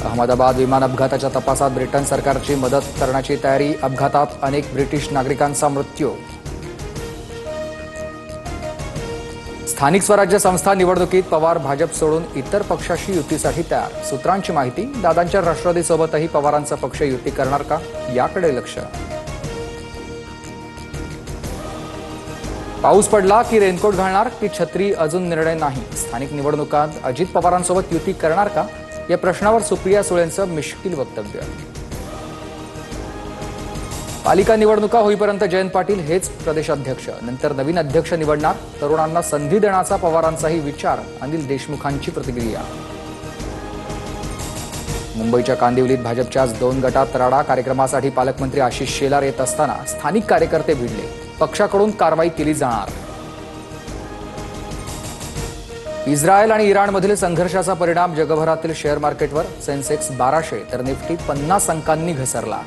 अहमदाबाद विमान अपघाताच्या तपासात ब्रिटन सरकारची मदत करण्याची तयारी. अपघातात अनेक ब्रिटिश नागरिकांचा मृत्यू. स्थानिक स्वराज्य संस्था निवडणुकीत पवार भाजप सोडून इतर पक्षाशी युतीसाठी तयार. सूत्रांची माहिती. दादांच्या राष्ट्रवादीसोबतही पवारांचा पक्ष युती करणार का, याकडे लक्ष. पाऊस पडला की रेनकोट घालणार की छत्री, अजून निर्णय नाही. स्थानिक निवडणुकांत अजित पवारांसोबत युती करणार का, या प्रश्नावर सुप्रिया सुळेंचं मिश्कील वक्तव्य. पालिका निवडणुका होईपर्यंत जयंत पाटील हेच प्रदेशाध्यक्ष, नंतर नवीन अध्यक्ष निवडणार. तरुणांना संधी देण्याचा पवारांचाही विचार. अनिल देशमुखांची प्रतिक्रिया. मुंबईच्या कांदिवलीत भाजपच्याच 2 गटात राडा. कार्यक्रमासाठी पालकमंत्री आशिष शेलार येत असताना स्थानिक कार्यकर्ते भिडले. पक्षाकडून कारवाई केली जाणार. इस्रायल आणि इराणमधील संघर्षाचा परिणाम जगभरातील शेअर मार्केटवर. सेन्सेक्स 1200 तर निफ्टी 50 अंकांनी घसरला.